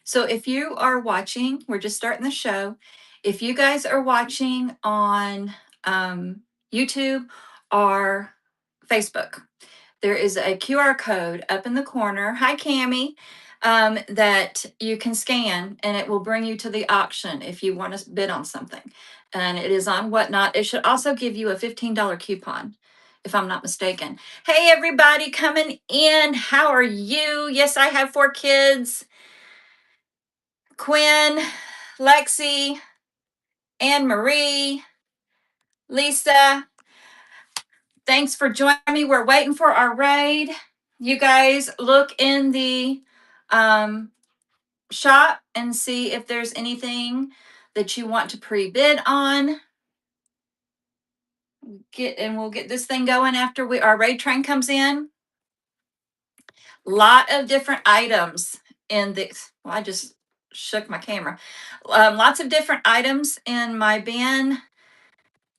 So if you are watching, we're just starting the show. If you guys are watching on YouTube or Facebook, there is a QR code up in the corner. Hi, Cami. That you can scan and it will bring you to the auction if you want to bid on something. And it is on Whatnot. It should also give you a $15 coupon, if I'm not mistaken. Hey, everybody coming in. How are you? Yes, I have 4 kids. Quinn, Lexi, Anne Marie, Lisa. Thanks for joining me. We're waiting for our raid. You guys look in the shop and see if there's anything that you want to pre-bid on. We'll get this thing going after our raid train comes in. Lot of different items in this. Well, I just shook my camera. Lots of different items in my bin.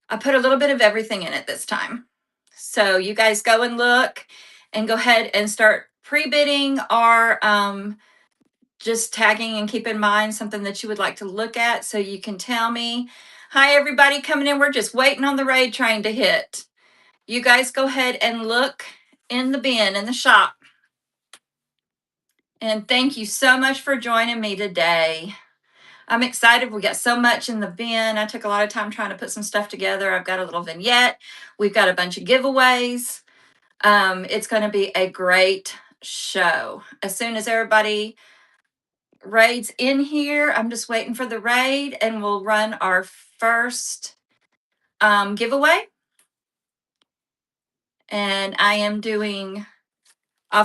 I put a little bit of everything in it this time. So you guys go and look and go ahead and start pre-bidding or just tagging, and keep in mind something that you would like to look at so you can tell me. Hi, everybody coming in. We're just waiting on the raid train to hit. You guys go ahead and look in the bin in the shop. And thank you so much for joining me today. I'm excited. We got so much in the bin. I took a lot of time trying to put some stuff together. I've got a little vignette. We've got a bunch of giveaways. It's going to be a great show. As soon as everybody raids in here, I'm just waiting for the raid and we'll run our first giveaway. And I am doing,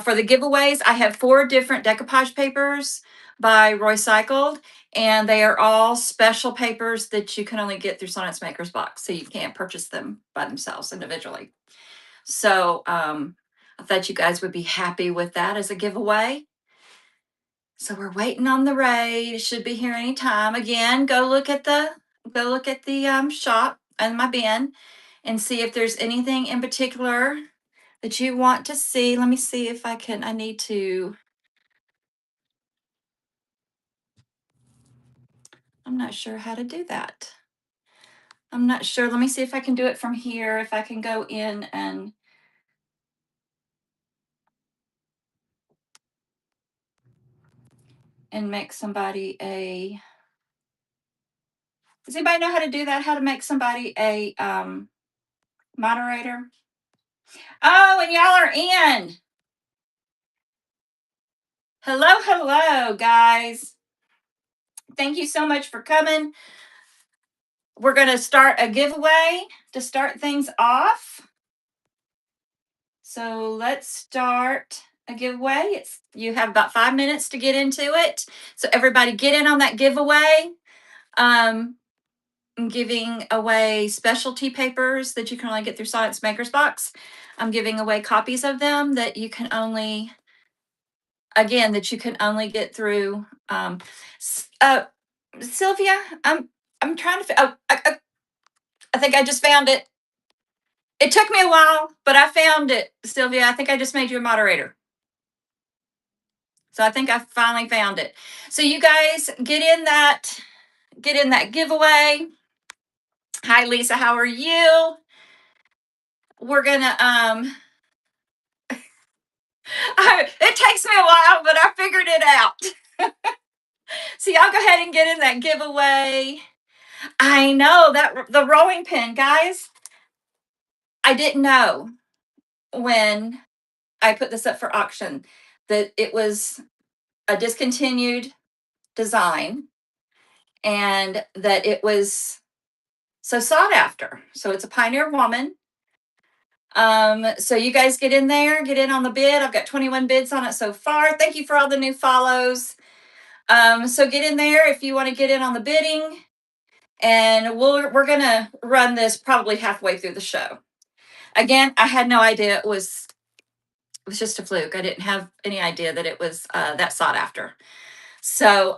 for the giveaways, I have 4 different decoupage papers by Roycycled, and they are all special papers that you can only get through Sonnets Maker's Box, so you can't purchase them by themselves individually. So I thought you guys would be happy with that as a giveaway. So we're waiting on the raid. It should be here anytime. Again, go look at the shop and my bin and see if there's anything in particular that you want to see. Let me see if I can. I need to. I'm not sure how to do that. I'm not sure. Let me see if I can do it from here. If I can go in and make somebody a. Does anybody know how to do that? How to make somebody a moderator? Oh, and y'all are in. Hello, hello, guys. Thank you so much for coming. We're going to start a giveaway to start things off. So let's start a giveaway. You have about 5 minutes to get into it. So everybody get in on that giveaway. I'm giving away specialty papers that you can only get through Sonnets Maker's Box. I'm giving away copies of them that you can only, get through. Sylvia, I'm trying to. I think I just found it. It took me a while, but I found it, Sylvia. I think I just made you a moderator. So I think I finally found it. So you guys get in that giveaway. Hi, Lisa. How are you? We're gonna it takes me a while, but I figured it out. So y'all go ahead and get in that giveaway. I know that the rolling pin, guys. I didn't know when I put this up for auction that it was a discontinued design and that it was so sought after. So it's a Pioneer Woman. So you guys get in there, get in on the bid. I've got 21 bids on it so far. Thank you for all the new follows. So get in there if you want to get in on the bidding, and we're gonna run this probably halfway through the show. Again, I had no idea it was just a fluke. I didn't have any idea that it was that sought after. So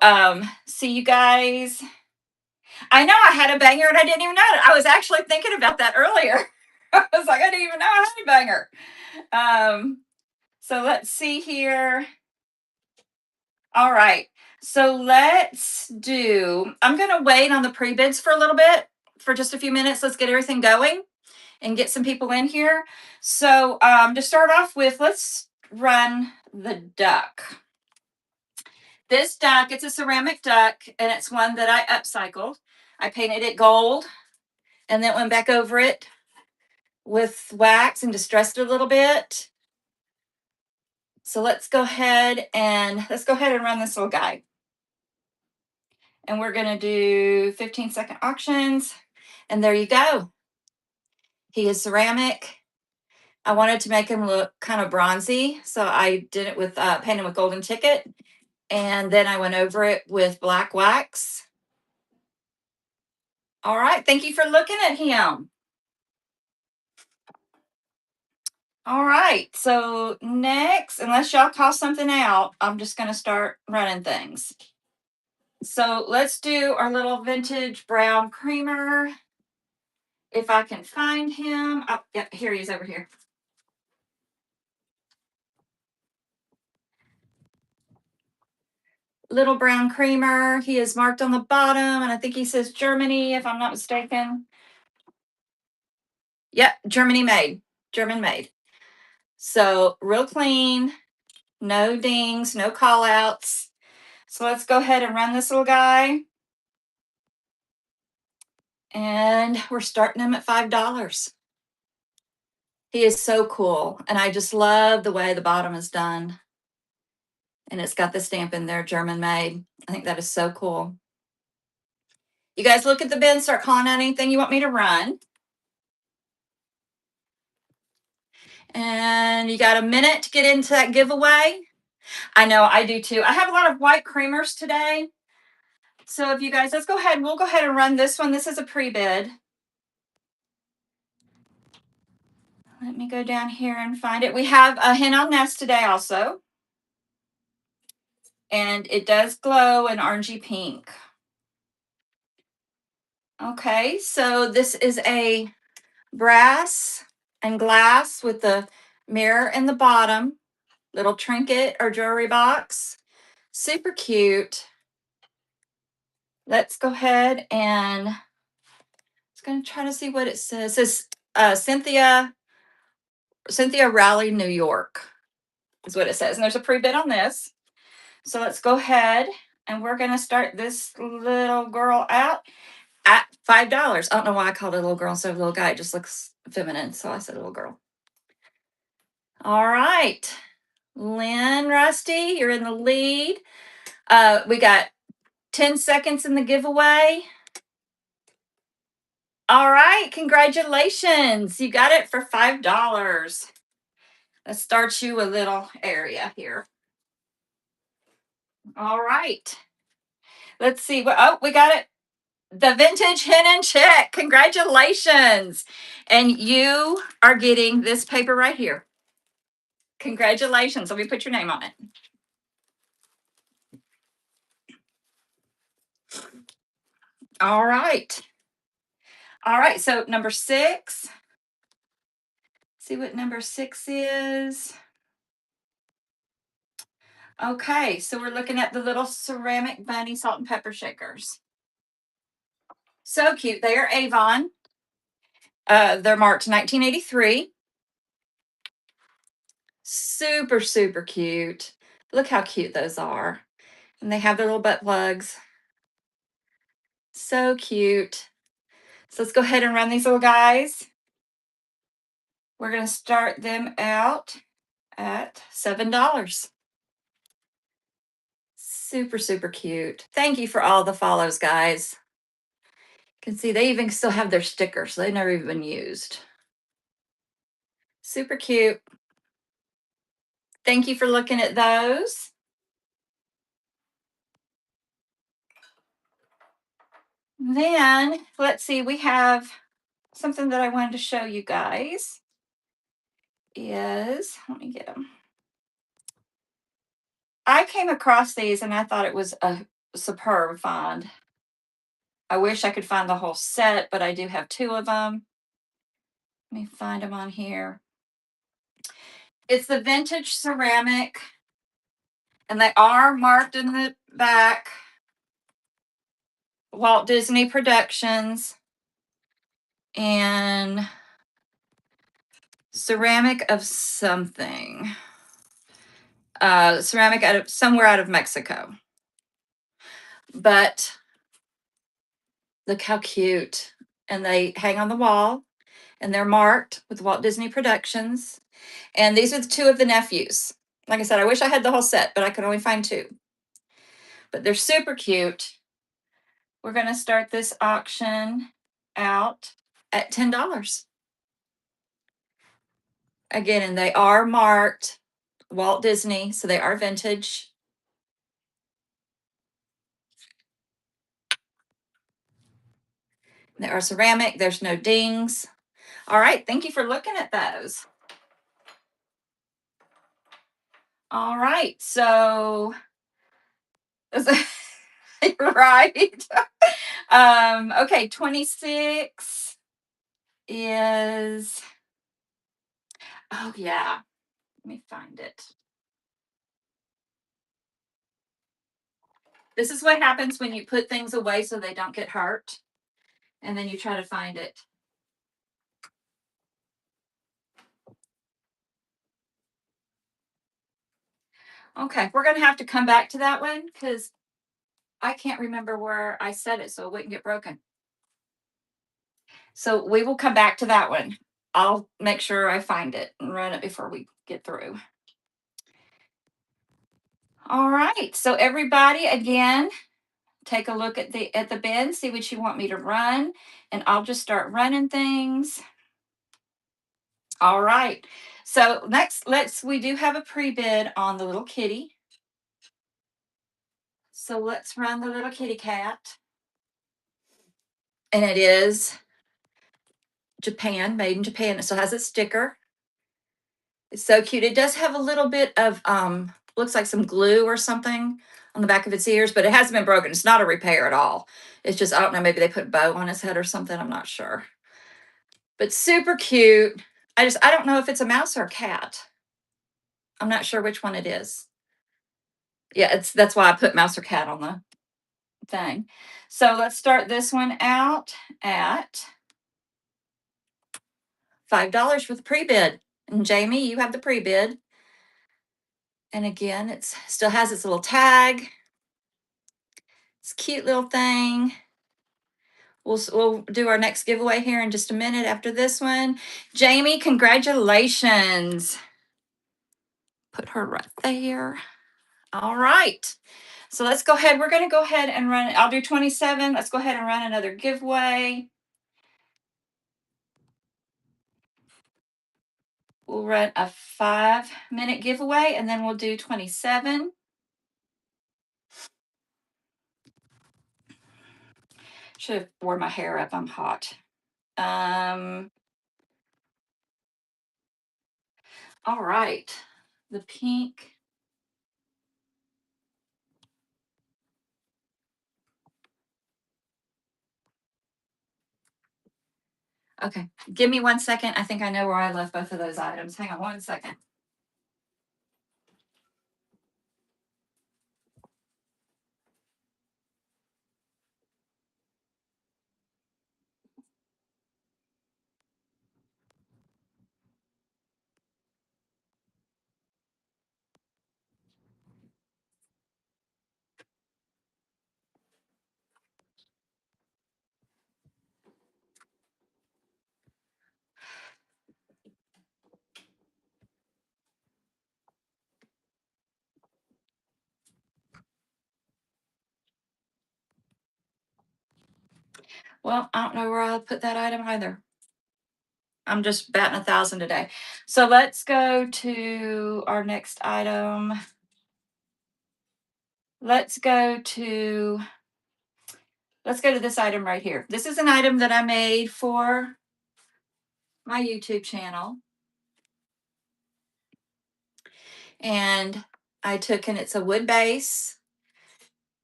see you guys. I know I had a banger and I didn't even know it. I was actually thinking about that earlier. I was like, I didn't even know I had a banger. So let's see here. All right. So let's do, I'm going to wait on the pre-bids for a little bit, for just a few minutes. Let's get everything going and get some people in here. So to start off with, let's run the duck. This duck, it's a ceramic duck, and it's one that I upcycled. I painted it gold and then went back over it with wax and distressed it a little bit. So let's go ahead and run this little guy. And we're going to do 15-second auctions. And there you go. He is ceramic. I wanted to make him look kind of bronzy, so I did it with painted with golden ticket, and then I went over it with black wax. All right, thank you for looking at him. All right, so next, unless y'all call something out, I'm just going to start running things. So let's do our little vintage brown creamer. If I can find him. Oh, yep, here he is over here. Little brown creamer. He is marked on the bottom, and I think he says Germany, if I'm not mistaken. Yep, Germany made, German made. So real clean, no dings, no call outs. So let's go ahead and run this little guy. And we're starting him at $5. He is so cool. And I just love the way the bottom is done. And it's got the stamp in there, German made. I think that is so cool. You guys look at the bin, start calling out anything you want me to run. And you got a minute to get into that giveaway. I know I do too. I have a lot of white creamers today. So if you guys, we'll go ahead and run this one. This is a pre-bid. Let me go down here and find it. We have a hen on nest today also. And it does glow in orangey pink. Okay, so this is a brass and glass with the mirror in the bottom, little trinket or jewelry box. Super cute. Let's go ahead and it's going to try to see what it says. It says Cynthia Raleigh, New York is what it says. And there's a pre-bid on this. So let's go ahead and we're going to start this little girl out at $5. I don't know why I called it a little girl instead of a little guy. It just looks feminine. So I said little girl. All right. Lynn Rusty, you're in the lead. We got 10 seconds in the giveaway. All right. Congratulations. You got it for $5. Let's start you a little area here. All right. Let's see. Oh, we got it. The vintage hen and chick. Congratulations. And you are getting this paper right here. Congratulations. Let me put your name on it. All right. All right. So number 6. See what number 6 is. Okay. So we're looking at the little ceramic bunny salt and pepper shakers. So cute. They are Avon. They're marked 1983. Super, super cute. Look how cute those are. And they have their little butt plugs. So cute. So let's go ahead and run these little guys. We're going to start them out at $7. Super, super cute. Thank you for all the follows, guys. You can see they even still have their stickers. They've never even been used. Super cute. Thank you for looking at those. Then, let's see, we have something that I wanted to show you guys. Let me get them. I came across these and I thought it was a superb find. I wish I could find the whole set, but I do have 2 of them. Let me find them on here. It's the vintage ceramic And they are marked in the back. Walt Disney Productions and ceramic of something. Ceramic out of somewhere out of Mexico. But look how cute. And they hang on the wall and they're marked with Walt Disney Productions. And these are the two of the nephews. Like I said, I wish I had the whole set, but I could only find two. But they're super cute. We're going to start this auction out at $10. Again, and they are marked Walt Disney, so they are vintage. They are ceramic. There's no dings. All right. Thank you for looking at those. All right. So, right. Okay. 26 is, oh, yeah. Let me find it. This is what happens when you put things away so they don't get hurt. And then you try to find it. Okay, we're going to have to come back to that one because I can't remember where I set it so it wouldn't get broken. So we will come back to that one. I'll make sure I find it and run it before we get through. All right. So everybody, again, take a look at the bin, see what you want me to run, and I'll just start running things. All right. So next, we do have a pre-bid on the little kitty. So let's run the little kitty cat. And it is Japan, made in Japan. It still has a sticker. It's so cute. It does have a little bit of looks like some glue or something on the back of its ears, but it hasn't been broken. It's not a repair at all. It's just, I don't know, maybe they put a bow on his head or something. I'm not sure. But super cute. I don't know if it's a mouse or a cat. I'm not sure which one it is. Yeah, that's why I put mouse or cat on the thing. So let's start this one out at $5 with pre-bid. And Jamie, you have the pre-bid. And again, it still has its little tag. It's a cute little thing. We'll do our next giveaway here in just a minute after this one. Jamie, congratulations. Put her right there. All right. So let's go ahead. We're going to go ahead and run. I'll do 27. Let's go ahead and run another giveaway. We'll run a 5-minute giveaway and then we'll do 27. Should have wore my hair up. I'm hot. All right. The pink. Okay. Give me 1 second. I think I know where I left both of those items. Hang on 1 second. Well, I don't know where I'll put that item either. I'm just batting 1,000 today. So let's go to our next item. Let's go to this item right here. This is an item that I made for my YouTube channel. And I took, and it's a wood base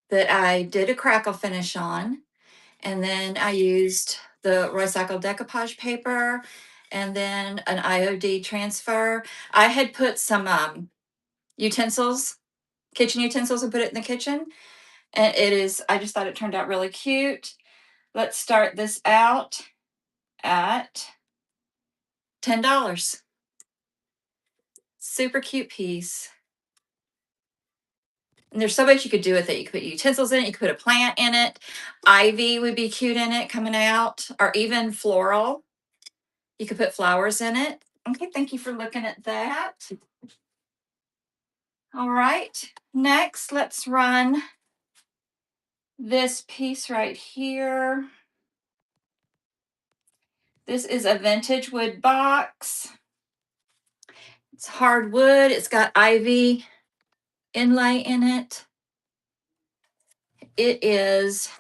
that I did a crackle finish on. And then I used the recycled decoupage paper and then an IOD transfer. I had put some utensils kitchen utensils and put it in the kitchen. And it is, I just thought it turned out really cute. Let's start this out at $10. Super cute piece. And there's so much you could do with it. You could put utensils in it. You could put a plant in it. Ivy would be cute in it coming out, or even floral. You could put flowers in it. Okay, thank you for looking at that. All right, next let's run this piece right here. This is a vintage wood box. It's hardwood. It's got ivy inlay in it. It is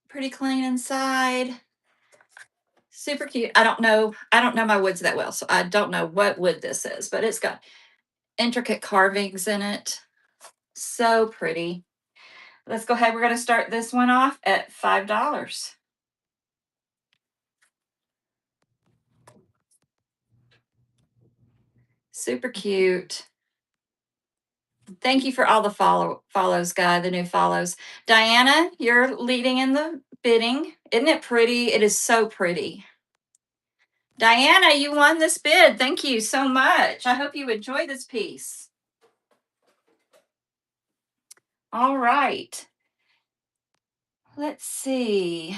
pretty clean inside. Super cute. I don't know my woods that well, so I don't know what wood this is, but it's got intricate carvings in it. So pretty. Let's go ahead. We're going to start this one off at $5. Super cute. Thank you for all the follows, Guy, the new follows. Diana, you're leading in the bidding. Isn't it pretty? It is so pretty. Diana, you won this bid. Thank you so much. I hope you enjoy this piece. All right. Let's see.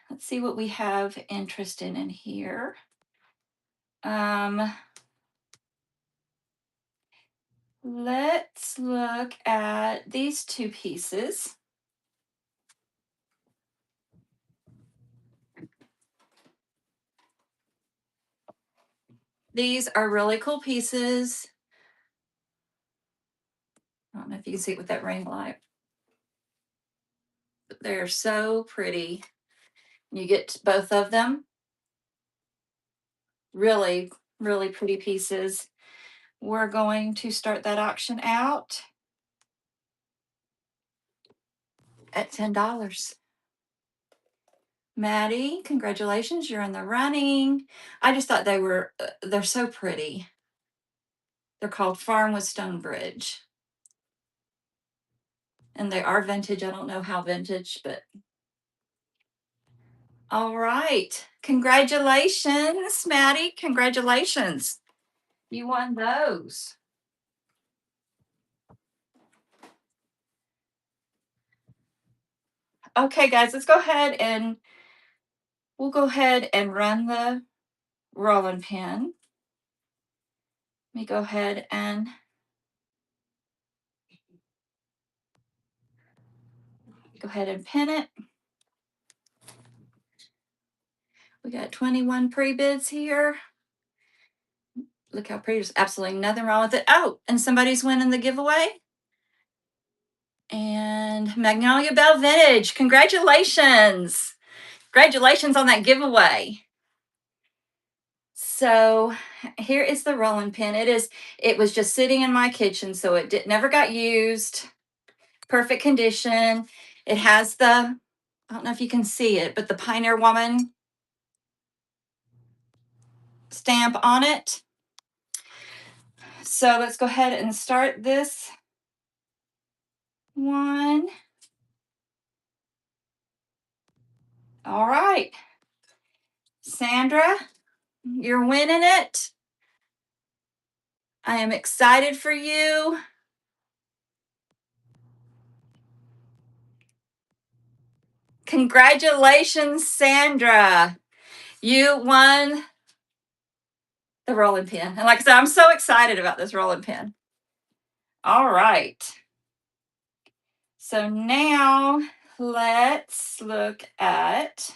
Let's see what we have interest in here. Let's look at these two pieces. These are really cool pieces. I don't know if you can see it with that ring light. But they're so pretty. You get both of them. Really, really pretty pieces. We're going to start that auction out at $10. Maddie, congratulations, you're in the running. I just thought they're so pretty. They're called Farm with Stonebridge. And they are vintage. I don't know how vintage, but. All right. Congratulations, Maddie. Congratulations. You won those. Okay, guys, let's go ahead and we'll go ahead and run the rolling pin. Let me go ahead and pin it. We got 21 pre-bids here. Look how pretty. There's absolutely nothing wrong with it. Oh, and somebody's winning the giveaway. And Magnolia Bell Vintage. Congratulations. Congratulations on that giveaway. So here is the rolling pin. It was just sitting in my kitchen, so it never got used. Perfect condition. It has I don't know if you can see it, but the Pioneer Woman stamp on it. So let's go ahead and start this one. All right. Sandra, you're winning it. I am excited for you. Congratulations, Sandra. You won the rolling pin. And like I said, I'm so excited about this rolling pin. All right. So now let's look at,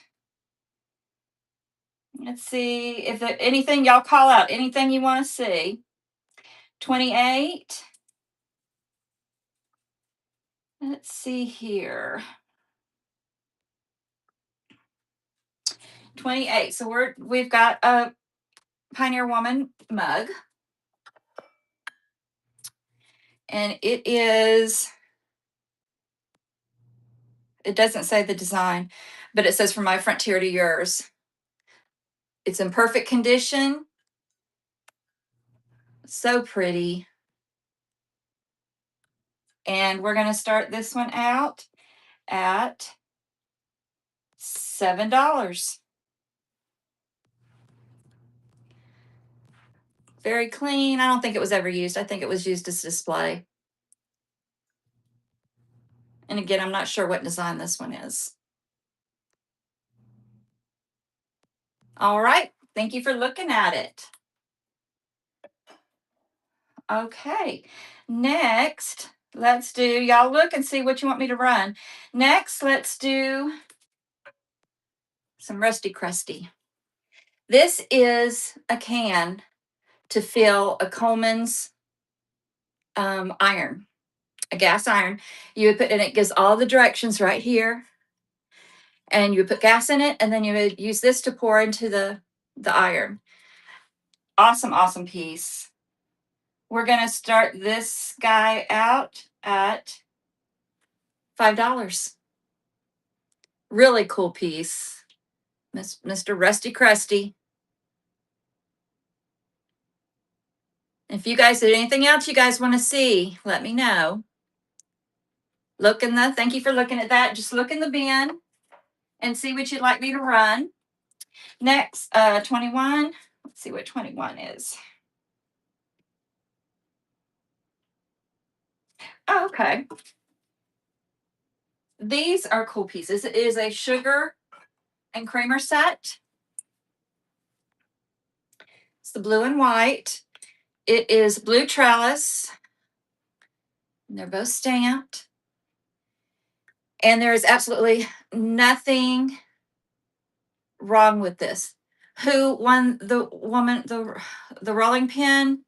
let's see if there, anything y'all call out, anything you want to see. 28. Let's see here. 28. So we've got a Pioneer Woman mug. And it doesn't say the design, but it says from my frontier to yours. It's in perfect condition. So pretty. And we're going to start this one out at $7. Very clean. I don't think it was ever used. I think it was used as display. And again, I'm not sure what design this one is. All right. Thank you for looking at it. Okay. Next, let's do, y'all look and see what you want me to run. Next, let's do some Rusty Crusty. This is a can to fill a Coleman's iron, a gas iron. You would put, and it gives all the directions right here. And you would put gas in it, and then you would use this to pour into the iron. Awesome, awesome piece. We're going to start this guy out at $5. Really cool piece. Mr. Rusty Crusty. If you guys did anything else you guys want to see, let me know. Thank you for looking at that. Just look in the bin and see what you'd like me to run. Next, 21. Let's see what 21 is. Oh, okay. These are cool pieces. It is a sugar and creamer set. It's the blue and white. It is blue trellis. And they're both stamped. And there is absolutely nothing wrong with this. Who won the rolling pin?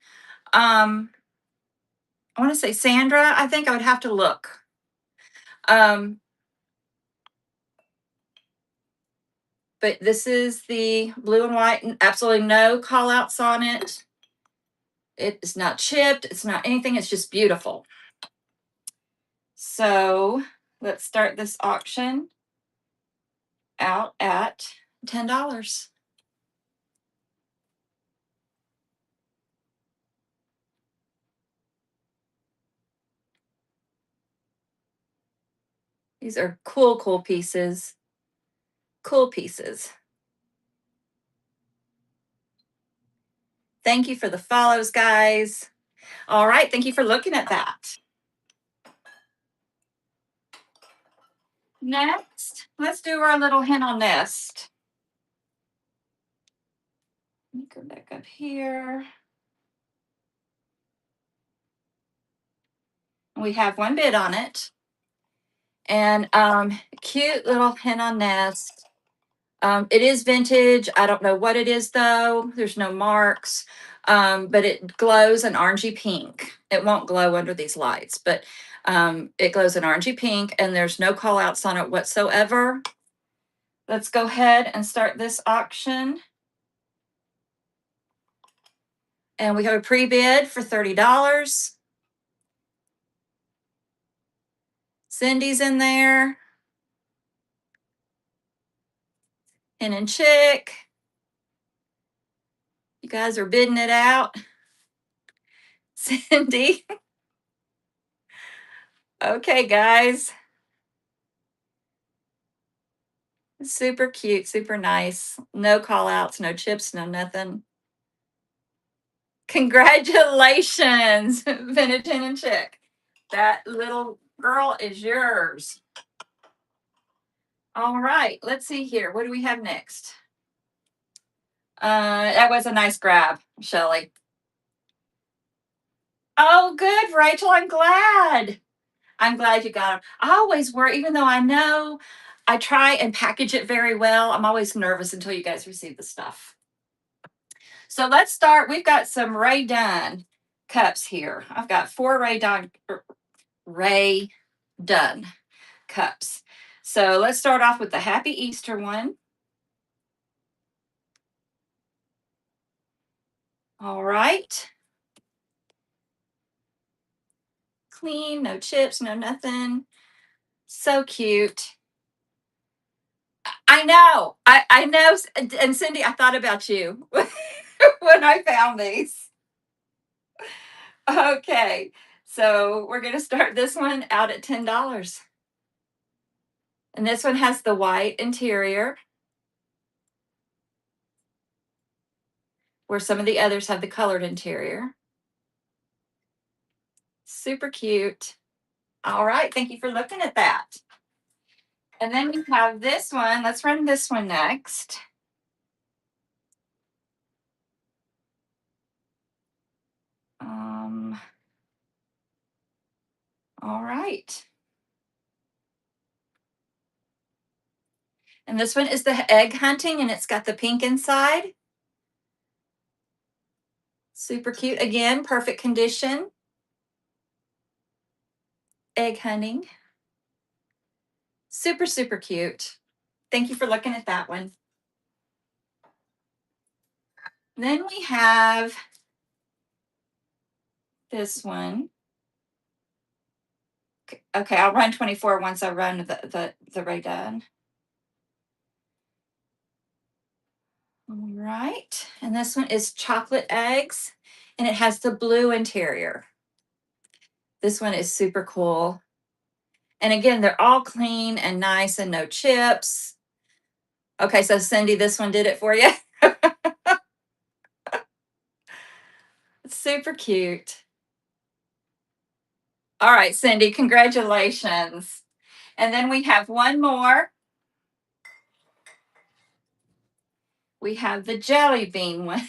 I want to say Sandra. I think I would have to look. But this is the blue and white, and absolutely no call outs on it. It is not chipped. It's not anything. It's just beautiful. So let's start this auction out at $10. These are cool, cool pieces. Cool pieces. Thank you for the follows, guys. All right. Thank you for looking at that. Next, let's do our little hen on nest. Let me go back up here. We have one bid on it. And cute little hen on nest. It is vintage. I don't know what it is though. There's no marks. But it glows an orangey pink. It won't glow under these lights, but it glows an orangey pink, and there's no call outs on it whatsoever. Let's go ahead and start this auction. And we have a pre-bid for $30. Cindy's in there. Hen and chick. You guys are bidding it out. Cindy. Okay, guys. Super cute, super nice. No call outs, no chips, no nothing. Congratulations, Vintage Hen and Chick. That little girl is yours. All right, let's see here. What do we have next? That was a nice grab, Shelly. Oh, good, Rachel. I'm glad. I'm glad you got them. I always worry, even though I know I try and package it very well, I'm always nervous until you guys receive the stuff. So let's start. We've got some Rae Dunn cups here. I've got 4 Rae Dunn cups. So let's start off with the Happy Easter one. All right. Clean, no chips, no nothing. So cute. I know. I know. And Cindy, I thought about you when I found these. Okay. So we're going to start this one out at $10. And this one has the white interior, where some of the others have the colored interior. Super cute. All right, thank you for looking at that. And then we have this one. Let's run this one next. All right. And this one is the egg hunting, and it's got the pink inside. Super cute. Again, perfect condition. Egg hunting. Super, super cute. Thank you for looking at that one. Then we have this one. Okay, I'll run 24 once I run the Rae Dunn. All right. And this one is chocolate eggs, and it has the blue interior. This one is super cool. And again, they're all clean and nice and no chips. Okay, so Cindy, this one did it for you. It's super cute. All right, Cindy, congratulations. And then we have one more. We have the jelly bean one.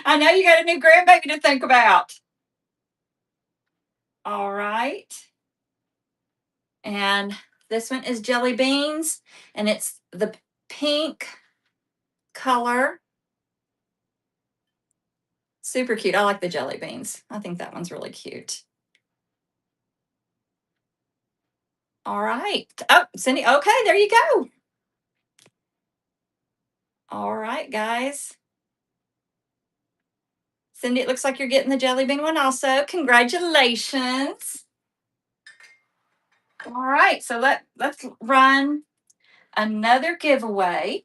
I know you got a new grandbaby to think about. All right. And this one is jelly beans, and it's the pink color. Super cute. I like the jelly beans. I think that one's really cute. All right. Oh, Cindy. Okay, there you go. All right, guys. Cindy, it looks like you're getting the jelly bean one also. Congratulations. All right, so let's run another giveaway.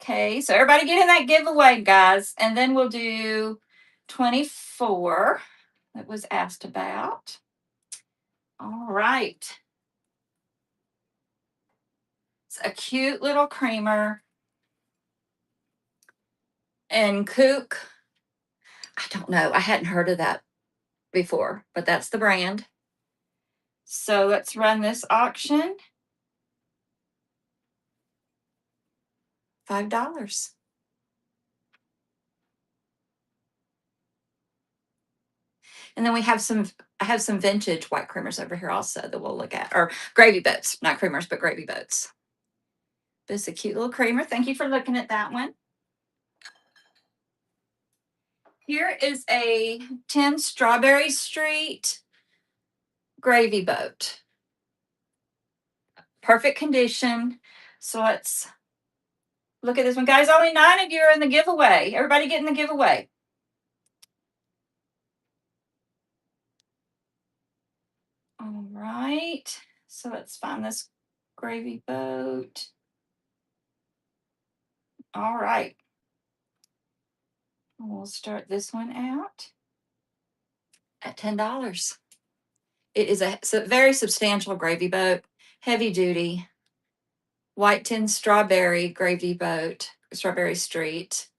Okay, so everybody get in that giveaway, guys, and then we'll do 24 that was asked about. All right. It's a cute little creamer. And Kook, I don't know. I hadn't heard of that before, but that's the brand. So let's run this auction. $5. And then I have some vintage white creamers over here also that we'll look at, or gravy boats, not creamers, but gravy boats. This is a cute little creamer. Thank you for looking at that one. Here is a 10 Strawberry Street gravy boat. Perfect condition. So let's look at this one. Guys, only 9 of you are in the giveaway. Everybody get in the giveaway. All right. So let's find this gravy boat. All right. We'll start this one out at $10. It is a very substantial gravy boat, heavy duty, white tin strawberry gravy boat, Strawberry Street.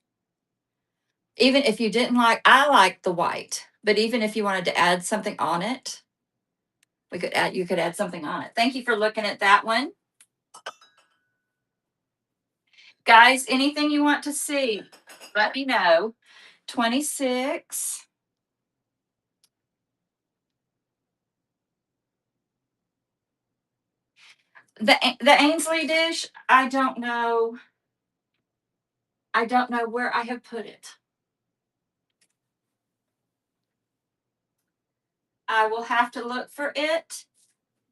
Even if you didn't like, I like the white, but even if you wanted to add something on it, you could add something on it. Thank you for looking at that one. Guys, anything you want to see, let me know. 26. The Ainsley dish, I don't know. I don't know where I have put it. I will have to look for it,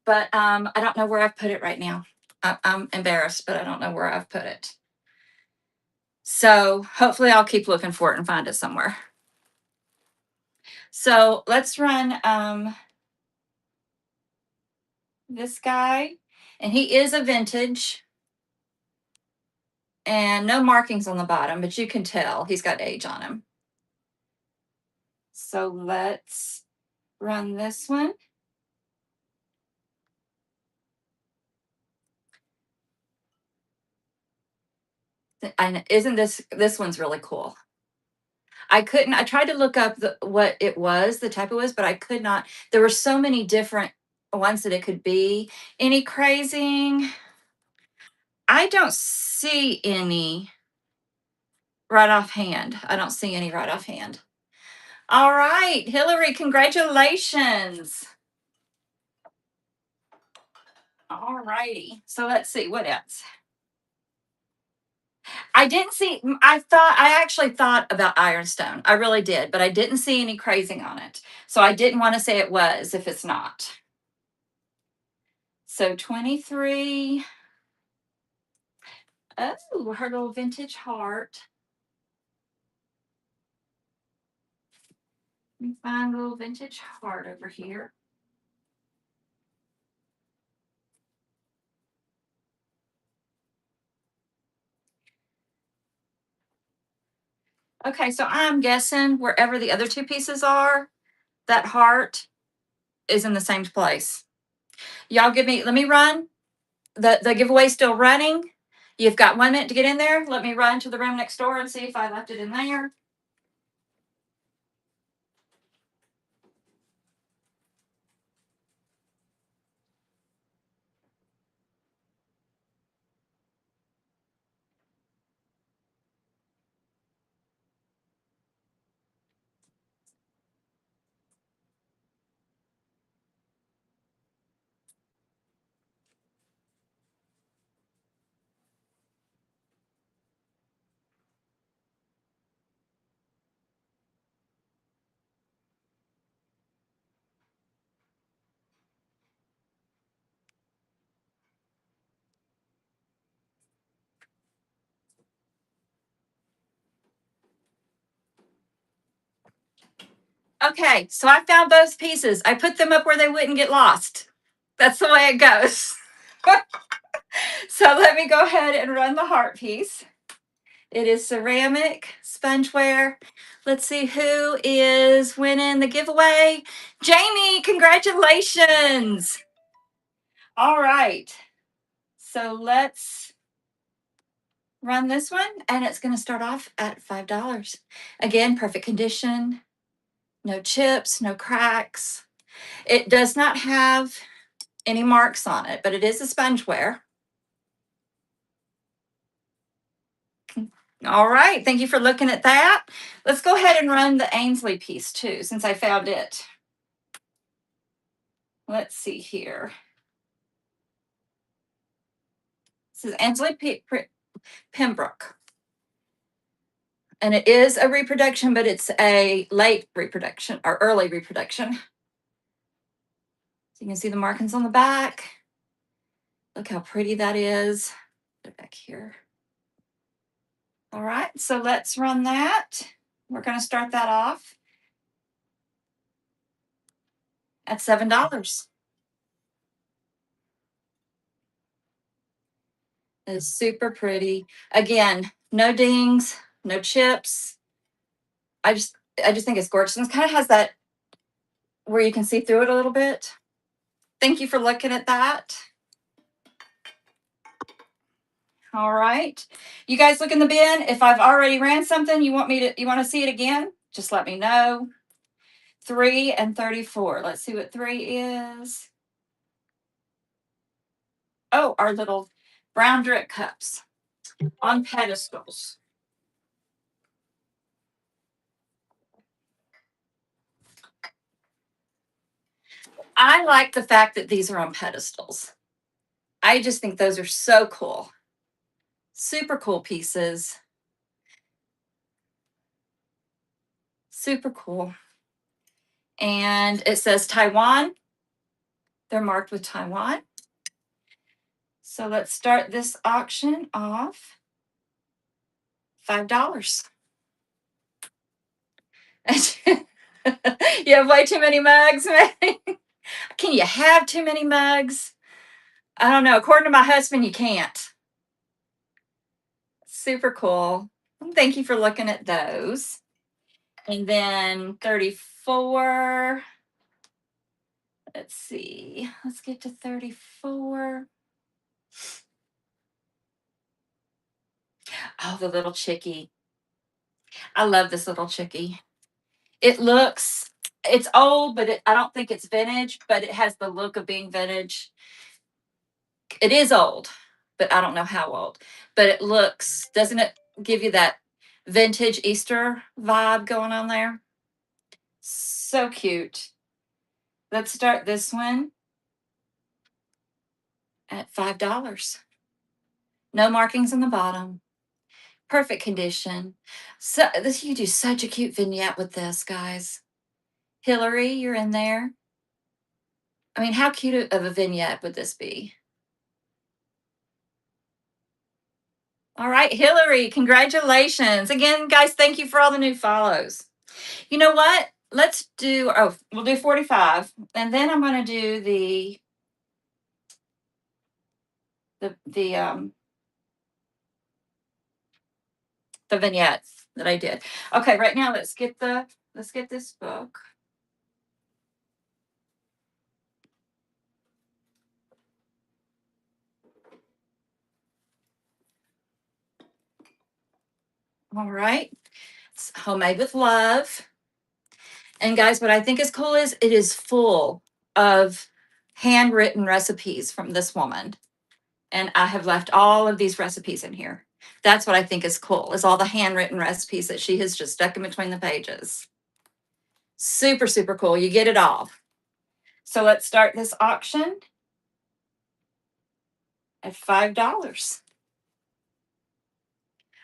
but I don't know where I've put it right now. I'm embarrassed, but I don't know where I've put it. So hopefully I'll keep looking for it and find it somewhere. So let's run this guy, and he is a vintage, and no markings on the bottom, but you can tell he's got age on him. So let's run this one. Isn't this one's really cool? I tried to look up what it was, the type it was, but I could not. There were so many different ones that it could be. Any crazing? I don't see any right offhand. I don't see any right offhand. All right, Hillary, congratulations. All righty. So let's see what else. I didn't see. I actually thought about Ironstone. I really did, but I didn't see any crazing on it. So I didn't want to say it was if it's not. So 23. Oh, her little vintage heart. Let me find a little vintage heart over here. Okay, so I'm guessing wherever the other two pieces are, that heart is in the same place. Y'all let me run. The giveaway's still running. You've got 1 minute to get in there. Let me run to the room next door and see if I left it in there. Okay, so I found both pieces. I put them up where they wouldn't get lost. That's the way it goes. So let me go ahead and run the heart piece. It is ceramic, spongeware. Let's see who is winning the giveaway. Jamie, congratulations. All right. So let's run this one, and it's going to start off at $5. Again, perfect condition, no chips, no cracks. It does not have any marks on it, but it is a spongeware. All right, thank you for looking at that. Let's go ahead and run the Ainsley piece too, since I found it. Let's see here. This is Ainsley Pembroke. And it is a reproduction, but it's a late reproduction or early reproduction. So you can see the markings on the back. Look how pretty that is. Put it back here. All right, so let's run that. We're going to start that off at $7. It's super pretty. Again, no dings, no chips. I just think it's gorgeous. And it kind of has that where you can see through it a little bit. Thank you for looking at that. All right. You guys look in the bin. If I've already ran something, you want to see it again? Just let me know. 3 and 34. Let's see what 3 is. Oh, our little brown drip cups on pedestals. I like the fact that these are on pedestals. I just think those are so cool. Super cool pieces. Super cool. And it says Taiwan. They're marked with Taiwan. So let's start this auction off. $5. You have way too many mugs, man. Can you have too many mugs? I don't know. According to my husband, you can't. Super cool. Thank you for looking at those. And then 34. Let's see. Let's get to 34. Oh, the little chickie. I love this little chickie. It's old, but I don't think it's vintage, but it has the look of being vintage. It is old, but I don't know how old. But it looks, doesn't it give you that vintage Easter vibe going on there? So cute. Let's start this one at $5. No markings on the bottom. Perfect condition. So this, you do such a cute vignette with this, guys. Hillary, you're in there. I mean, how cute of a vignette would this be? All right, Hillary, congratulations. Again, guys, thank you for all the new follows. You know what? We'll do 45. And then I'm going to do the vignettes that I did. Okay, right now let's get this book. All right. It's Homemade with Love. And guys, what I think is cool is it is full of handwritten recipes from this woman. And I have left all of these recipes in here. That's what I think is cool, is all the handwritten recipes that she has just stuck in between the pages. Super, super cool. You get it all. So let's start this auction at $5.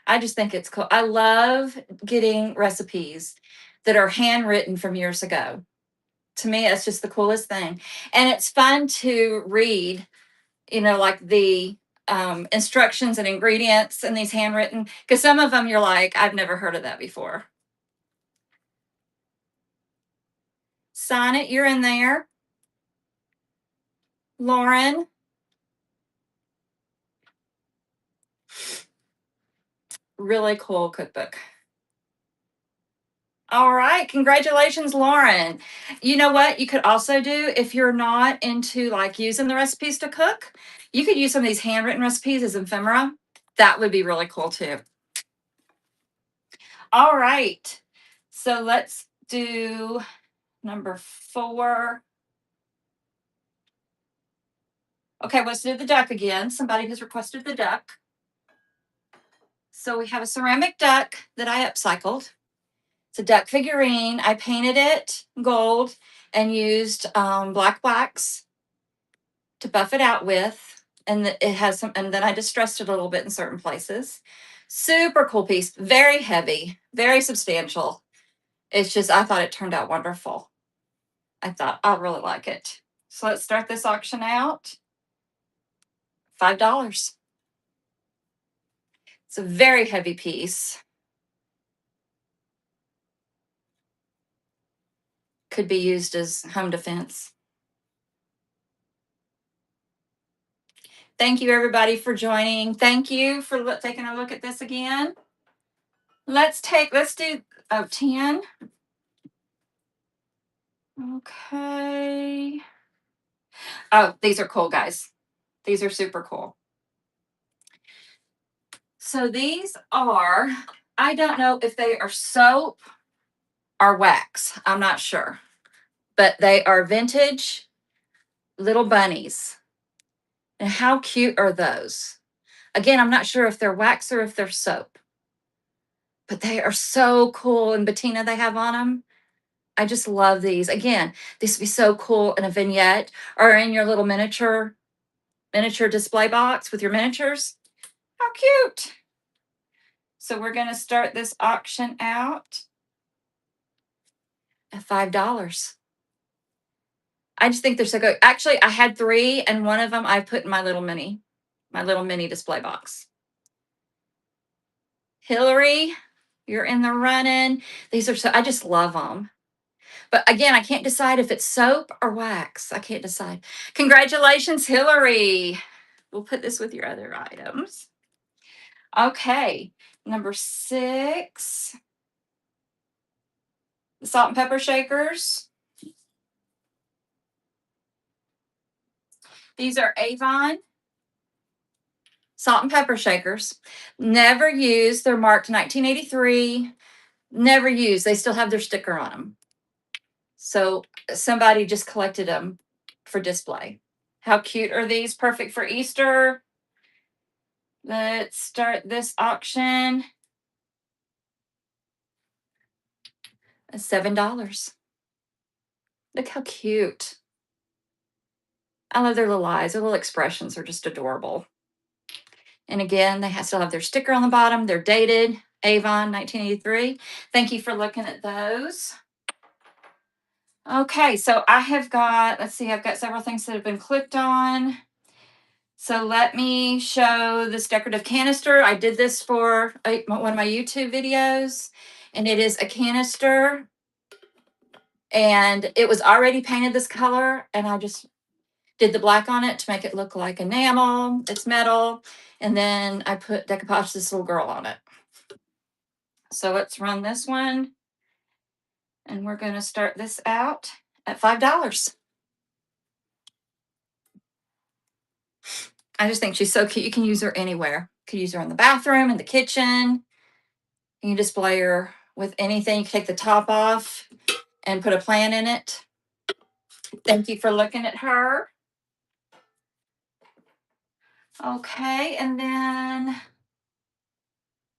I just think it's cool. I love getting recipes that are handwritten from years ago. To me, it's just the coolest thing. And it's fun to read, like the instructions and ingredients and these handwritten, because some of them you're like, I've never heard of that before. Sign it, you're in there. Lauren. Really cool cookbook. All right. Congratulations, Lauren. You know what you could also do if you're not into like using the recipes to cook? You could use some of these handwritten recipes as ephemera. That would be really cool too. All right. So let's do number 4. Okay, let's do the duck again. Somebody has requested the duck. So we have a ceramic duck that I upcycled. It's a duck figurine. I painted it gold and used black wax to buff it out with. And it has some, and then I distressed it a little bit in certain places. Super cool piece. Very heavy, very substantial. It's just, I thought it turned out wonderful. I thought I really like it. So let's start this auction out. $5. It's a very heavy piece. Could be used as home defense. Thank you, everybody, for joining. Thank you for taking a look at this again. Let's do 10. Okay. Oh, these are cool, guys. These are super cool. So these are, I don't know if they are soap or wax. I'm not sure. But they are vintage little bunnies. And how cute are those? Again, I'm not sure if they're wax or if they're soap. But they are so cool. And Bettina, they have on them. I just love these. Again, this would be so cool in a vignette or in your little miniature display box with your miniatures. How cute. So we're going to start this auction out at $5. I just think they're so good. Actually, I had 3 and one of them I put in my little mini display box. Hillary, you're in the running. These are I just love them. But again, I can't decide if it's soap or wax. I can't decide. Congratulations, Hillary. We'll put this with your other items. Okay, number 6. The salt and pepper shakers. These are Avon salt and pepper shakers. Never used. They're marked 1983. Never used. They still have their sticker on them. So somebody just collected them for display. How cute are these? Perfect for Easter. Let's start this auction at $7. Look how cute. I love their little eyes. Their little expressions are just adorable. And again, they still have their sticker on the bottom. They're dated, Avon 1983. Thank you for looking at those. Okay, so I have got, let's see, I've got several things that have been clicked on. So let me show this decorative canister. I did this for one of my YouTube videos, and it is a canister, and it was already painted this color, and I just did the black on it to make it look like enamel. It's metal, and then I put decoupage this little girl on it. So let's run this one, and we're going to start this out at $5. I just think she's so cute. You can use her anywhere. You can use her in the bathroom, in the kitchen. You can display her with anything. You can take the top off and put a plant in it. Thank you for looking at her. Okay, and then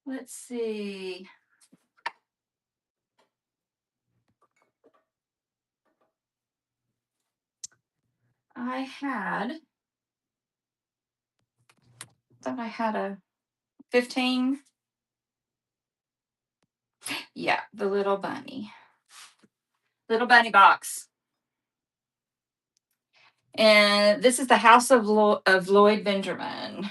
let's see. I thought I had a 15. Yeah, the little bunny box. And this is the House of Lloyd Benjamin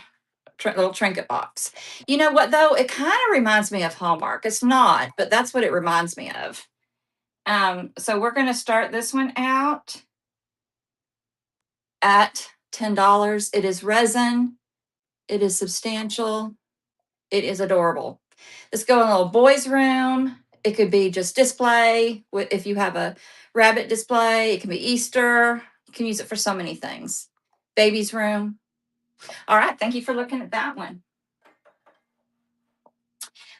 little trinket box. You know what, though? It kind of reminds me of Hallmark. It's not, but that's what it reminds me of. So we're going to start this one out at $10. It is resin. It is substantial. It is adorable. This go in a little boy's room. It could be just display. If you have a rabbit display, it can be Easter. You can use it for so many things. Baby's room. All right. Thank you for looking at that one.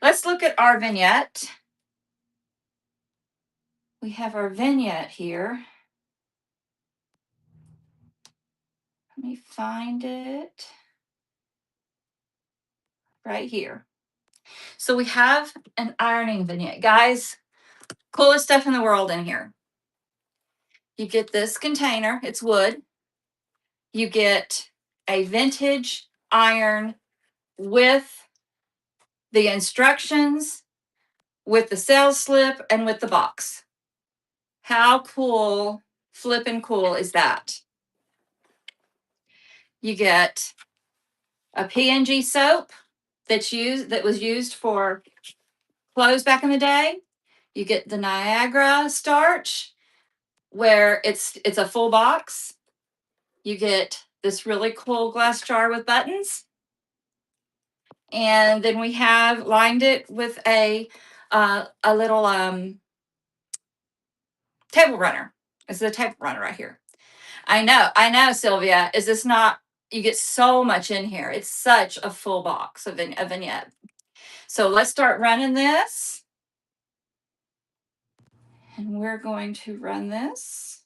Let's look at our vignette. We have our vignette here. Let me find it. Right here. So we have an ironing vignette. Guys, coolest stuff in the world in here. You get this container. It's wood. You get a vintage iron with the instructions, with the sales slip, and with the box. How cool, flippin' cool is that? You get a P&G soap that was used for clothes back in the day. You get the Niagara starch, where it's a full box. You get this really cool glass jar with buttons. And then we have lined it with a little table runner. This is a table runner right here. I know, Sylvia. Is this not, you get so much in here. It's such a full box of a vignette. So let's start running this. And we're going to run this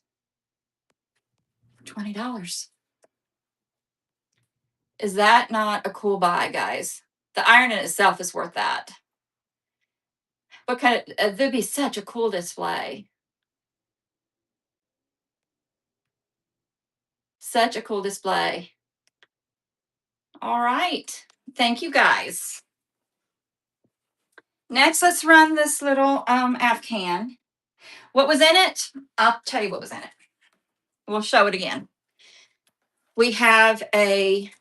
for $20. Is that not a cool buy, guys? The iron in itself is worth that. What kind of, there'd be such a cool display. Such a cool display. All right. Thank you, guys. Next, let's run this little Afghan. What was in it? I'll tell you what was in it. We'll show it again. We have a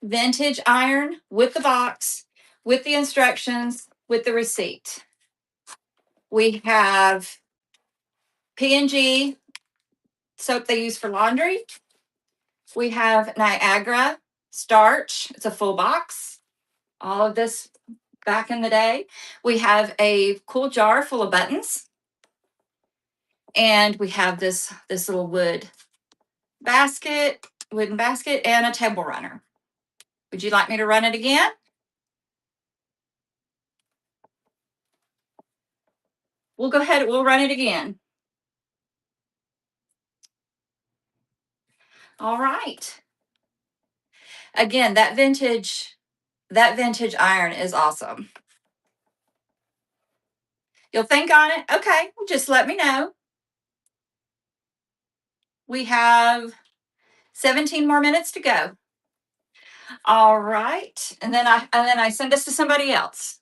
vintage iron with the box, with the instructions, with the receipt. We have P&G soap they use for laundry. We have Niagara starch. It's a full box. All of this back in the day. We have a cool jar full of buttons. And we have this little wooden basket, and a table runner. Would you like me to run it again? We'll go ahead, we'll run it again. All right. Again, that vintage iron is awesome. You'll think on it? Okay, just let me know. We have 17 more minutes to go. All right. And then I send this to somebody else.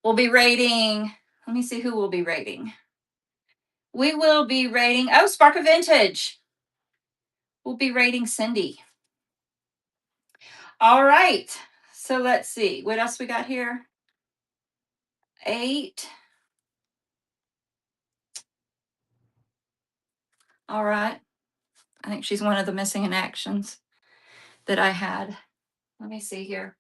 We'll be rating, let me see who we'll be rating. We will be rating, Spark of Vintage. We'll be rating Cindy. All right. So let's see. What else we got here? 8. All right. I think she's one of the missing in actions that I had. Let me see here.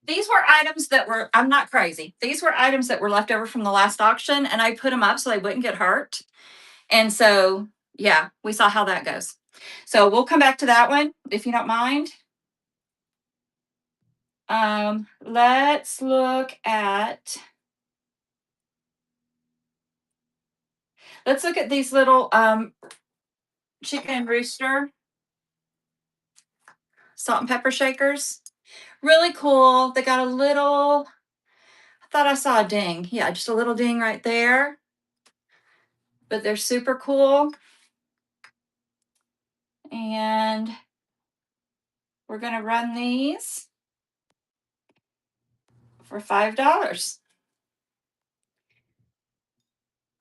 These were items that were, I'm not crazy. These were items that were left over from the last auction, and I put them up so they wouldn't get hurt. And so, yeah, we saw how that goes. So we'll come back to that one if you don't mind. Let's look at these little chicken and rooster salt and pepper shakers. Really cool. They got a little, I thought I saw a ding. Yeah, just a little ding right there. But they're super cool. And we're going to run these for $5.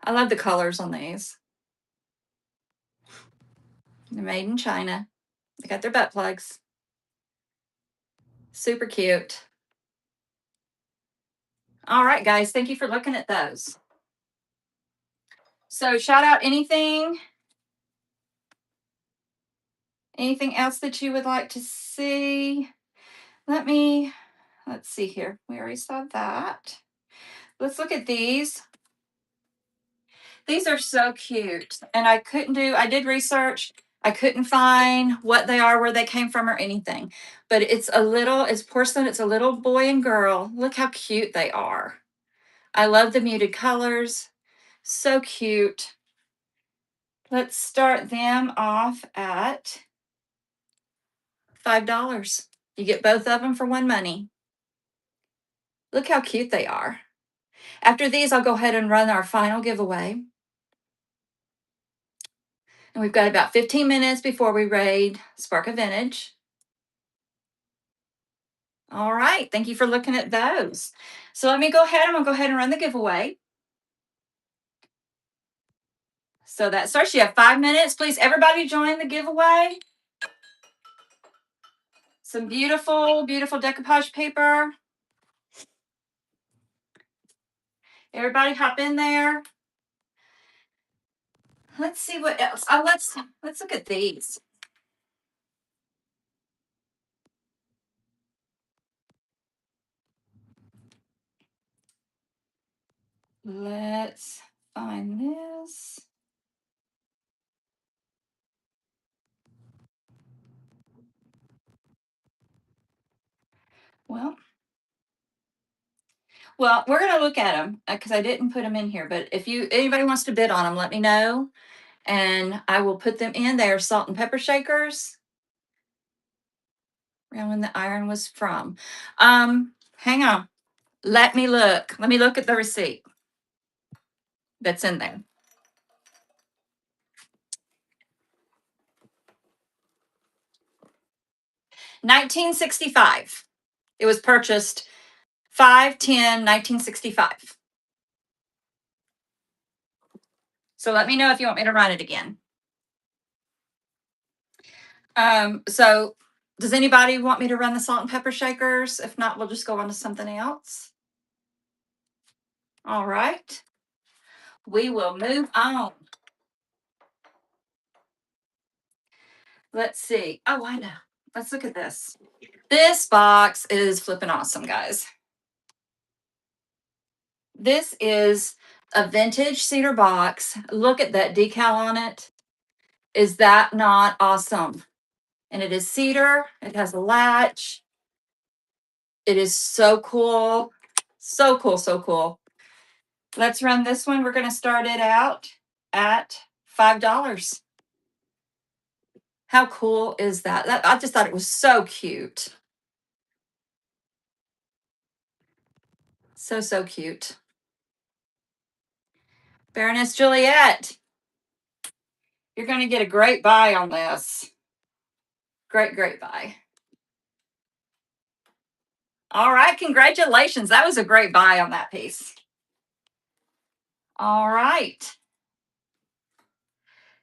I love the colors on these. They're made in China. They got their butt plugs. Super cute. All right, guys. Thank you for looking at those. So shout out anything else that you would like to see. Let's see here. We already saw that. Let's look at these. These are so cute. And I did research. I couldn't find what they are, where they came from, or anything. But it's porcelain. It's a little boy and girl. Look how cute they are. I love the muted colors. So cute. Let's start them off at $5. You get both of them for one money. Look how cute they are. After these, I'll go ahead and run our final giveaway. And we've got about 15 minutes before we raid Spark of Vintage. All right. Thank you for looking at those. So let me go ahead. I'm going to go ahead and run the giveaway. So that starts. You have 5 minutes. Please, everybody join the giveaway. Some beautiful, beautiful decoupage paper. Everybody hop in there. Let's see what else. Oh, let's look at these. Let's find this. Well, we're going to look at them because I didn't put them in here. But if anybody wants to bid on them, let me know. And I will put them in. They are salt and pepper shakers. Around when the iron was from. Hang on. Let me look. Let me look at the receipt that's in there. $19.65. It was purchased 5/10/1965. So let me know if you want me to run it again. So does anybody want me to run the salt and pepper shakers? If not, we'll just go on to something else. All right. We will move on. Let's see. Oh, I know. Let's look at this. This box is flipping awesome, guys. This is a vintage cedar box. Look at that decal on it. Is that not awesome? And it is cedar. It has a latch. It is so cool. So cool, so cool. Let's run this one. We're going to start it out at $5. How cool is that? I just thought it was so cute. So, so cute. Baroness Juliet, you're going to get a great buy on this. Great, great buy. All right, congratulations. That was a great buy on that piece. All right.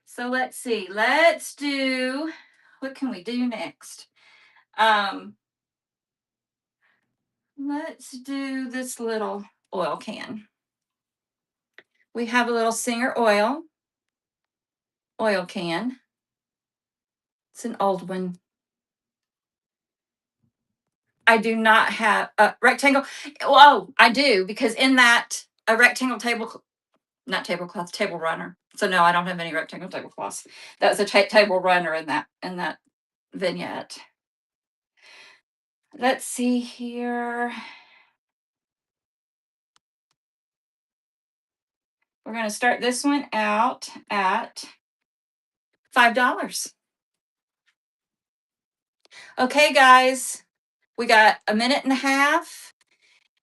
So let's see. Let's do, what can we do next? Let's do this little oil can. We have a little Singer oil can. It's an old one. I do not have a rectangle. Oh, I do, because in that, a rectangle not tablecloth, table runner. So no, I don't have any rectangle tablecloths. That was a table runner in that vignette. Let's see here. We're going to start this one out at $5. Okay, guys, we got a minute and a half,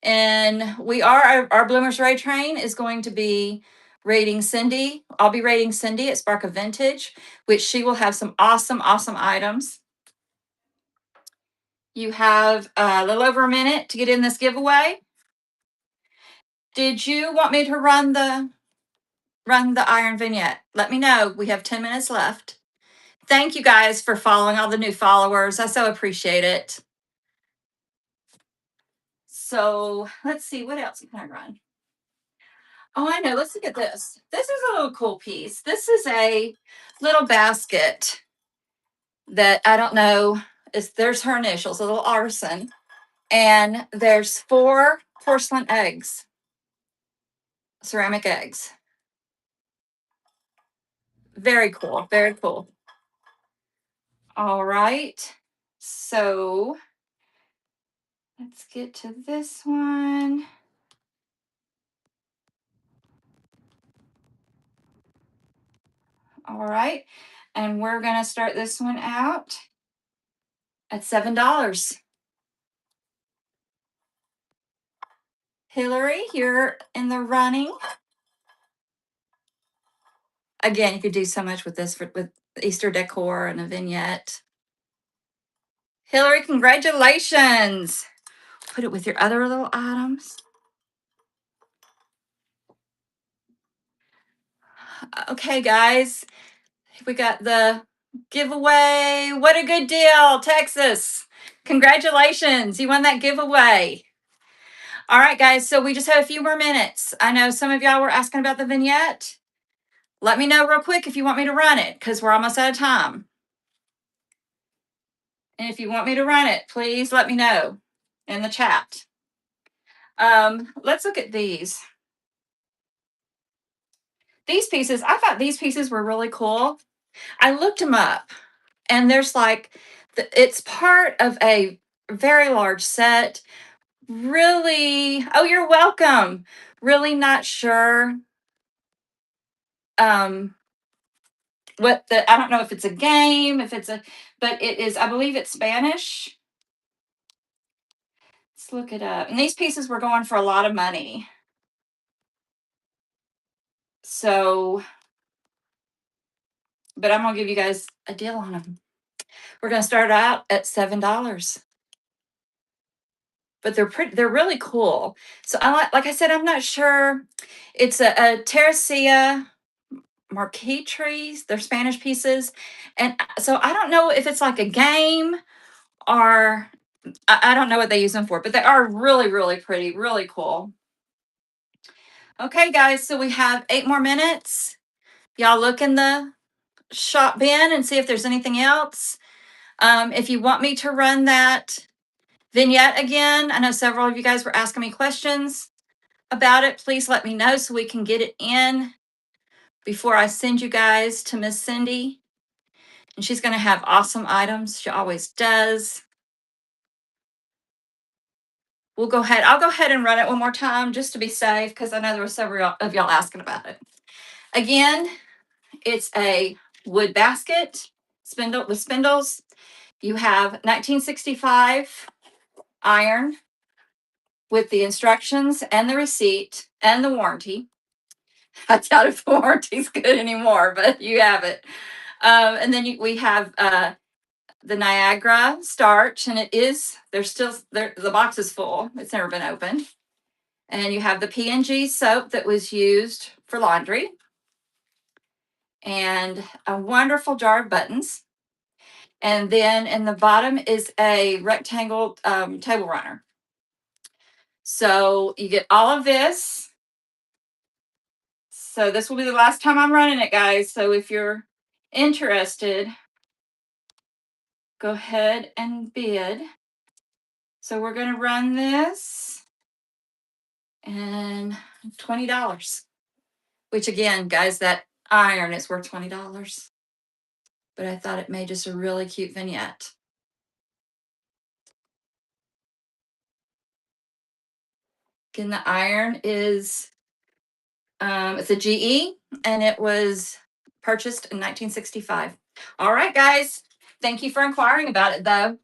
and our Bloomers Ray Train is going to be rating Cindy. I'll be rating Cindy at Spark of Vintage, which she will have some awesome, awesome items. You have a little over a minute to get in this giveaway. Did you want me to run the iron vignette? Let me know. We have 10 minutes left. Thank you guys for following, all the new followers. I so appreciate it. So let's see, what else can I run? Oh, I know. Let's look at this. This is a little cool piece. This is a little basket that I don't know. There's her initials, a little artisan. And there's 4 porcelain eggs, ceramic eggs. Very cool. Very cool. All right. So let's get to this one. All right. And we're going to start this one out at $7. Hillary, you're in the running. Again, you could do so much with this with Easter decor and a vignette. Hillary, congratulations. Put it with your other little items. Okay, guys, we got the giveaway. What a good deal, Texas. Congratulations. You won that giveaway. All right, guys, so we just have a few more minutes. I know some of y'all were asking about the vignette. Let me know real quick if you want me to run it, because we're almost out of time. And if you want me to run it, please let me know in the chat. Let's look at these. These pieces, I thought these pieces were really cool. I looked them up, and there's it's part of a very large set. Really, oh, you're welcome. Really not sure I don't know if it's a game, but it is, I believe it's Spanish. Let's look it up. And these pieces were going for a lot of money. So, but I'm going to give you guys a deal on them. We're going to start out at $7. But they're really cool. So like I said, I'm not sure. It's a Terracea marquee trees. They're Spanish pieces. And so I don't know if it's like a game or I don't know what they use them for, but they are really, really pretty, really cool. Okay, guys, so we have 8 more minutes. Y'all look in the shop bin and see if there's anything else. If you want me to run that vignette again, I know several of you guys were asking me questions about it. Please let me know so we can get it in before I send you guys to Miss Cindy. And she's going to have awesome items. She always does. I'll go ahead and run it one more time just to be safe, because I know there were several of y'all asking about it. Again, it's a wood basket spindle with spindles. You have 1965 iron with the instructions and the receipt and the warranty. I doubt if the warranty's good anymore, but you have it. And then we have the Niagara starch, and the box is full. It's never been opened. And you have the P&G soap that was used for laundry, and a wonderful jar of buttons. And then in the bottom is a rectangle table runner. So you get all of this. So this will be the last time I'm running it, guys. So if you're interested, go ahead and bid. So we're going to run this and $20, which again, guys, that iron is worth $20. But I thought it made just a really cute vignette. Again, the iron is, it's a GE, and it was purchased in 1965. All right, guys. Thank you for inquiring about it, though.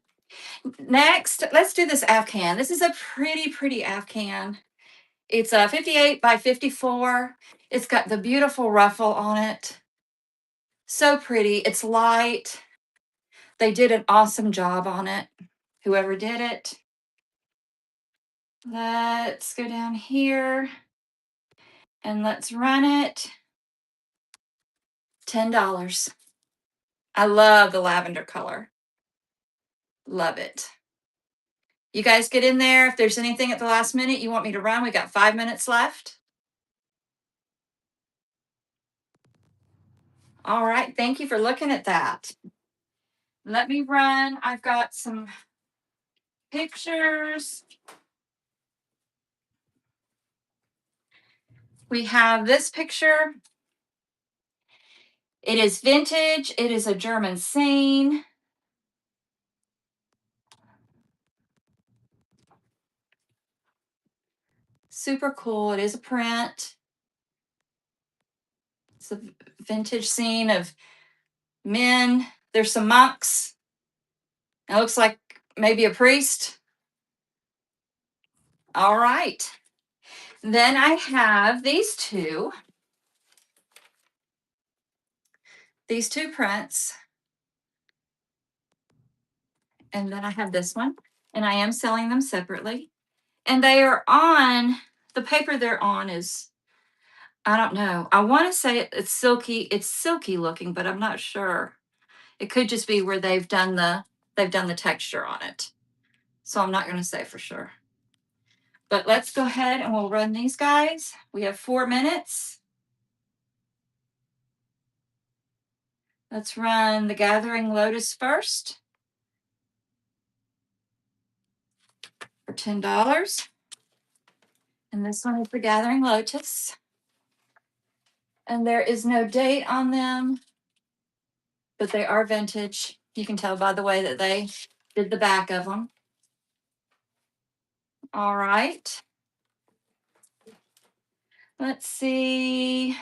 Next, let's do this Afghan. This is a pretty Afghan. It's a 58 by 54. It's got the beautiful ruffle on it. So pretty. It's light. They did an awesome job on it, whoever did it. Let's go down here and let's run it. $10. I love the lavender color. Love it. You guys get in there. If there's anything at the last minute you want me to run, we got 5 minutes left. All right. Thank you for looking at that. Let me run. I've got some pictures. We have this picture. It is vintage. It is a German scene. Super cool. It is a print. It's a vintage scene of men. There's some monks. It looks like maybe a priest. All right. Then I have these two prints. And then I have this one. And I am selling them separately. And they are on, the paper they're on is, I don't know. I want to say it's silky. It's silky looking, but I'm not sure. It could just be where they've done the texture on it. So I'm not going to say for sure. But let's go ahead and we'll run these guys. We have 4 minutes. Let's run the Gathering Lotus first for $10. And this one is the Gathering Lotus. And there is no date on them, but they are vintage. You can tell by the way that they did the back of them. All right. Let's see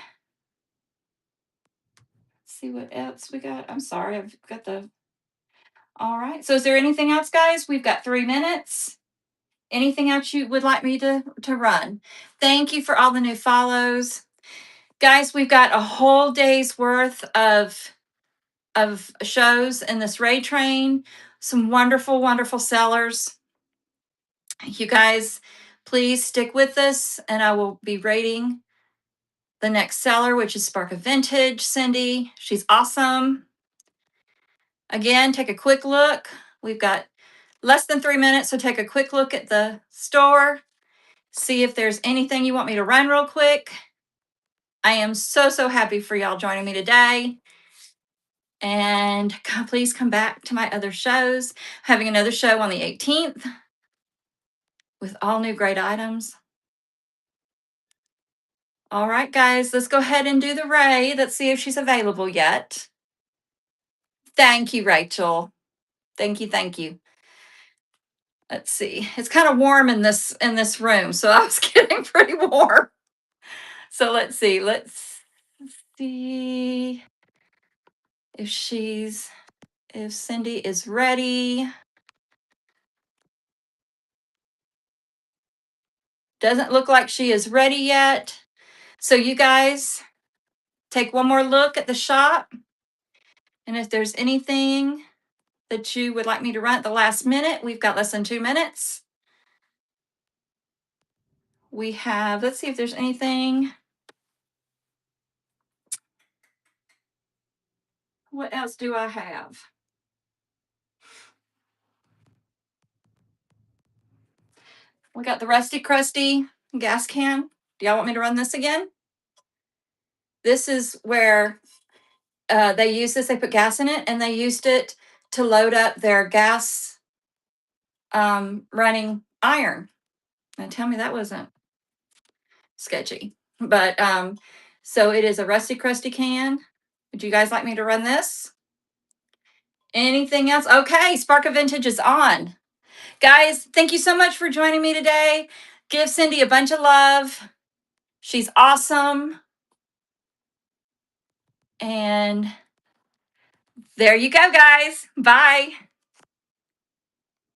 what else we got. I'm sorry, I've got the. All right. So is there anything else, guys? We've got 3 minutes. Anything else you would like me to run? Thank you for all the new follows. Guys, we've got a whole day's worth of shows in this raid train. Some wonderful sellers. You guys, please stick with us, and I will be rating the next seller, which is Spark of Vintage, Cindy. She's awesome. Again, take a quick look. We've got less than 3 minutes, so take a quick look at the store. See if there's anything you want me to run real quick. I am so happy for y'all joining me today. And please come back to my other shows. Having another show on the 18th with all new great items. All right, guys, let's go ahead and do the Ray. Let's see if she's available yet. Thank you, Rachel. Thank you, thank you. Let's see. It's kind of warm in this room, so I was getting pretty warm. So let's see. Let's see if Cindy is ready. Doesn't look like she is ready yet. So you guys take one more look at the shop. And if there's anything that you would like me to run at the last minute, we've got less than 2 minutes. We have, let's see if there's anything. What else do I have? We got the Rusty Crusty gas can. Do y'all want me to run this again? This is where they use this. They put gas in it, and they used it to load up their gas running iron. Now tell me that wasn't sketchy. But so it is a Rusty Crusty can. Would you guys like me to run this? Anything else? Okay, Spark of Vintage is on. Guys, thank you so much for joining me today. Give Cindy a bunch of love. She's awesome. And there you go, guys. Bye.